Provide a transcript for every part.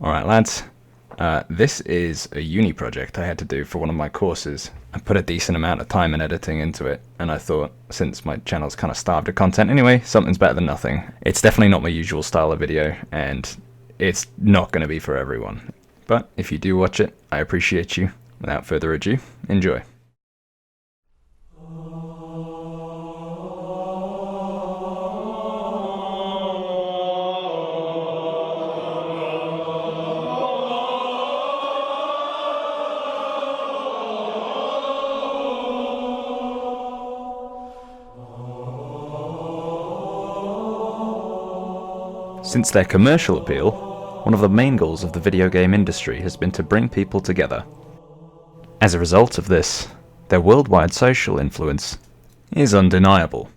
Alright lads, this is a uni project I had to do for one of my courses. I put a decent amount of time and editing into it, and I thought, since my channel's kind of starved of content anyway, something's better than nothing. It's definitely not my usual style of video, and it's not going to be for everyone. But if you do watch it, I appreciate you. Without further ado, enjoy. Since their commercial appeal, one of the main goals of the video game industry has been to bring people together. As a result of this, their worldwide social influence is undeniable.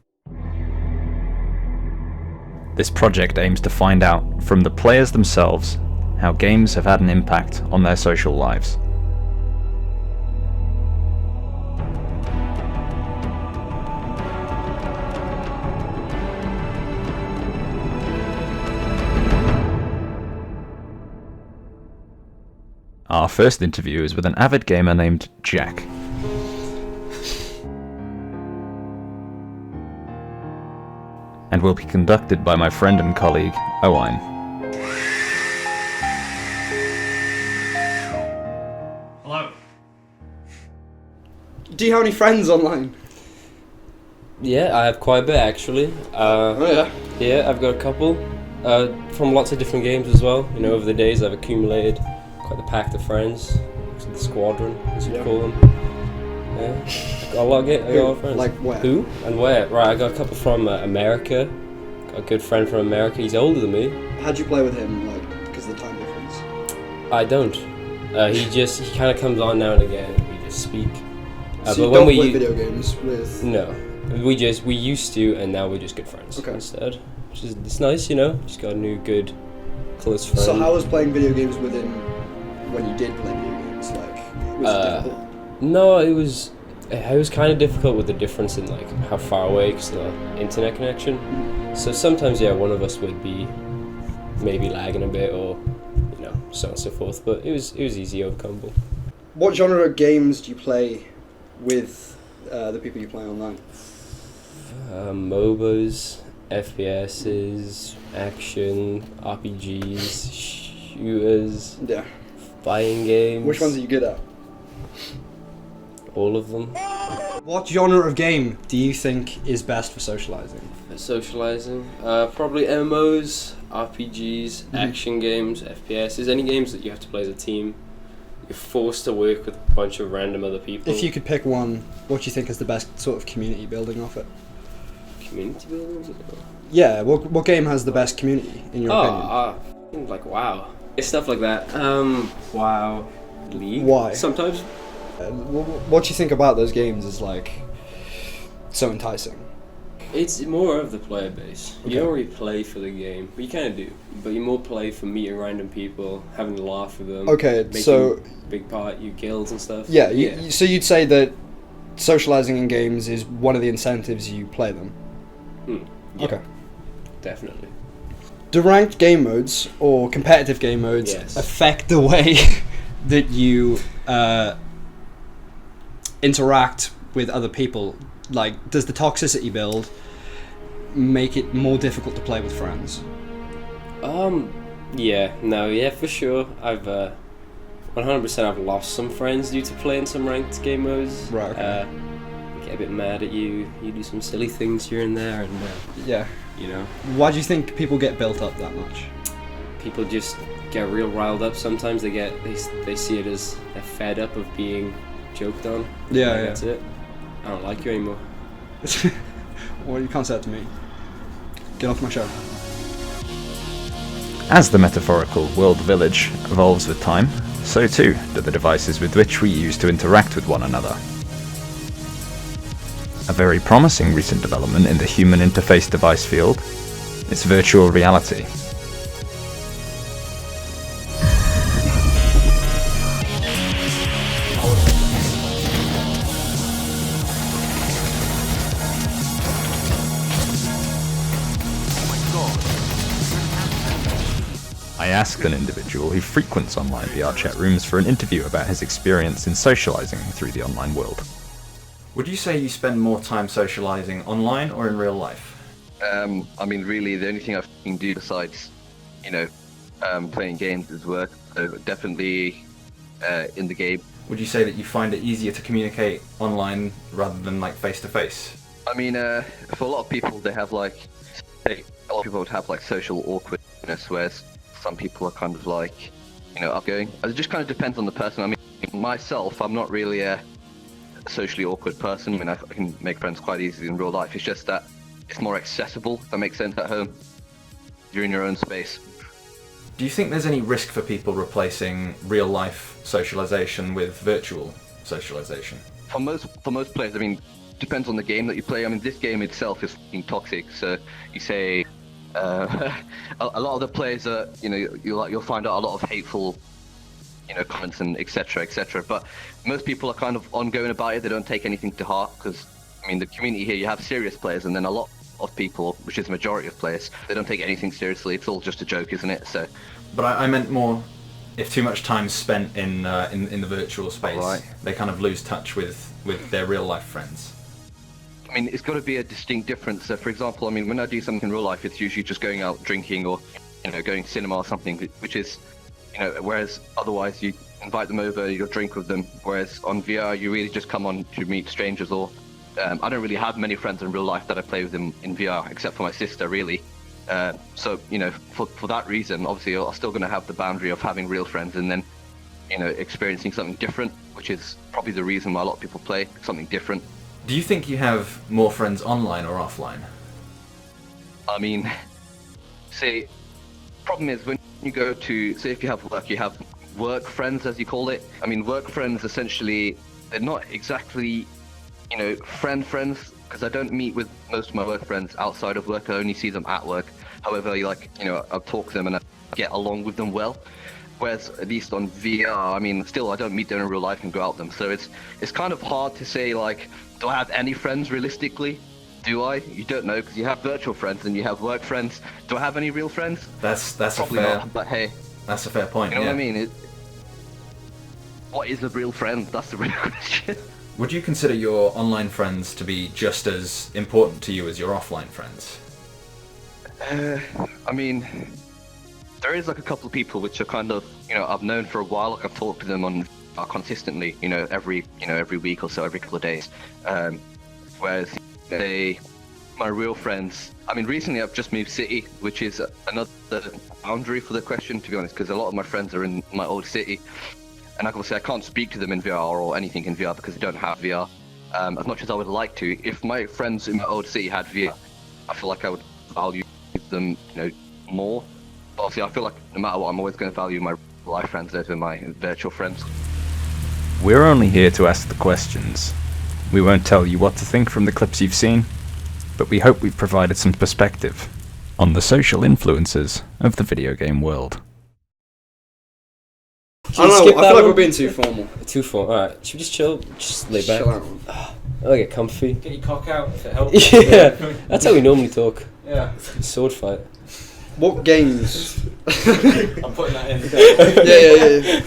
This project aims to find out from the players themselves how games have had an impact on their social lives. Our first interview is with an avid gamer named Jack. And will be conducted by my friend and colleague, Owain. Hello. Do you have any friends online? Yeah, I have quite a bit actually. Yeah, I've got a couple from lots of different games as well. You know, over the days I've accumulated quite the pack of friends, the squadron, as you call them. Yeah, I got a lot of friends. Like where? Who and where? Right, I got a couple from America. Got a good friend from America. He's older than me. How'd you play with him? Like, because of the time difference? I don't. He kind of comes on now and again. And we just speak. So but you when don't we play video games with? No, we used to, and now we're just good friends instead. Which is it's nice, you know. Just got a new good close friend. So how was playing video games with him when you did play video games? Like, was it difficult? No, it was kind of difficult with the difference in like how far away because of the internet connection. So sometimes, yeah, one of us would be maybe lagging a bit, or you know, so on and so forth. But it was easy overcomable. What genre of games do you play with the people you play online? MOBAs, FPSs, action, RPGs, shooters. Yeah. Fighting games. Which ones are you good at? All of them. What genre of game do you think is best for socializing? For socializing, probably MMOs, RPGs, action games, FPSs, any games that you have to play as a team. You're forced to work with a bunch of random other people. If you could pick one, what do you think is the best sort of community building off it? Community building? Yeah, what game has the best community, in your opinion? Like WoW. It's stuff like that. WoW. League. Why? Sometimes. What do you think about those games is like so enticing? It's more of the player base. Okay. You don't really play for the game. You kind of do, but you more play for meeting random people, having a laugh with them. Okay, making so big part you guilds and stuff. Yeah, so you'd say that socializing in games is one of the incentives you play them. Yeah, okay, definitely. Do ranked game modes or competitive game modes affect the way that you interact with other people? Like, does the toxicity build make it more difficult to play with friends? Yeah, for sure. I've 100% I've lost some friends due to playing some ranked game modes. Right. Okay. Get a bit mad at you. You do some silly things here and there, and yeah. You know. Why do you think people get built up that much? People just get real riled up. Sometimes they see it as they're fed up of being joked on. Yeah, That's it. I don't like you anymore. Well, you can't say that to me. Get off my show. As the metaphorical world village evolves with time, so too do the devices with which we use to interact with one another. A very promising recent development in the human interface device field is virtual reality. I asked an individual who frequents online VR chat rooms for an interview about his experience in socializing through the online world. Would you say you spend more time socializing online or in real life? I mean, really, the only thing I can do besides, playing games is work. So definitely in the game. Would you say that you find it easier to communicate online rather than like face to face? I mean, for a lot of people, they have a lot of people would have like social awkwardness, whereas some people are kind of like, outgoing. It just kind of depends on the person. I mean, myself, I'm not really a socially awkward person. I mean, I can make friends quite easily in real life. It's just that it's more accessible, if that makes sense, at home. You're in your own space. Do you think there's any risk for people replacing real life socialization with virtual socialization? For most players, I mean, depends on the game that you play. I mean, this game itself is fucking toxic. So you say a lot of the players are, you'll find out a lot of hateful, comments and etc. But most people are kind of ongoing about it. They don't take anything to heart because, I mean, the community here, you have serious players and then a lot of people, which is the majority of players, they don't take anything seriously. It's all just a joke, isn't it? So. But I meant more if too much time's spent in the virtual space, right, they kind of lose touch with their real life friends. I mean, it's got to be a distinct difference. So, for example, I mean, when I do something in real life, it's usually just going out drinking or, going to cinema or something, which is, whereas otherwise you invite them over, you'll drink with them. Whereas on VR, you really just come on to meet strangers or, I don't really have many friends in real life that I play with in VR, except for my sister, really. So, for that reason, obviously, I'm still going to have the boundary of having real friends and then, experiencing something different, which is probably the reason why a lot of people play something different. Do you think you have more friends online or offline? I mean, problem is when you go to, say if you have work friends, as you call it. I mean, work friends, essentially, they're not exactly, friends, because I don't meet with most of my work friends outside of work. I only see them at work. However, I'll talk to them and I get along with them well. Whereas at least on VR, I mean, still I don't meet them in real life and go out them. So it's kind of hard to say, like, do I have any friends realistically? Do I? You don't know, because you have virtual friends and you have work friends. Do I have any real friends? That's probably a fair. not. But hey, that's a fair point. You know yeah. what I mean? What is a real friend? That's the real question. Would you consider your online friends to be just as important to you as your offline friends? I mean, there is like a couple of people which are kind of, I've known for a while. Like I've talked to them on consistently, every week or so, every couple of days. Whereas my real friends, I mean, recently I've just moved city, which is another boundary for the question, to be honest, because a lot of my friends are in my old city. And obviously I can't speak to them in VR or anything in VR because they don't have VR. As much as I would like to, if my friends in my old city had VR, I feel like I would value them, more. But obviously I feel like no matter what, I'm always going to value my life friends over my virtual friends. We're only here to ask the questions. We won't tell you what to think from the clips you've seen, but we hope we've provided some perspective on the social influences of the video game world. I don't know, I feel like we're being too formal. Too formal. Alright, should we just chill? Just lay back. Chill out. I'll get comfy. Get your cock out if it helps. Yeah, that's how we normally talk. Yeah. Sword fight. What games? I'm putting that in. Yeah.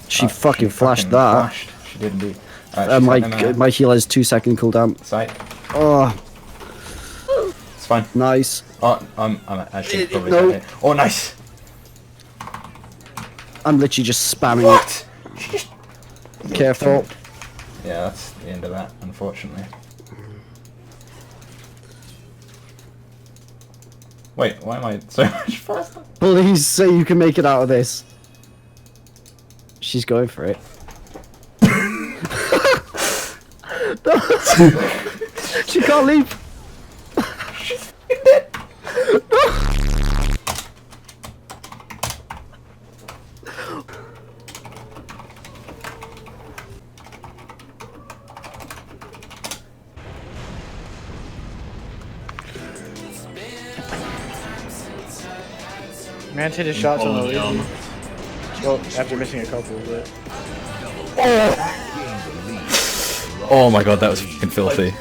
She fucking flashed that. She did indeed. Right, my heal has 2-second cooldown. Sight. Oh, It's fine. nice. Oh, I'm actually probably No. dead here. Oh, nice. I'm literally just spamming What? it. Careful. Yeah, that's the end of that, unfortunately. Wait, why am I so much faster? Please say you can make it out of this. She's going for it. She can't leave. She's dead. Man, hit his shots on the lead. Well, after missing a couple, but. Oh my god, that was fucking filthy.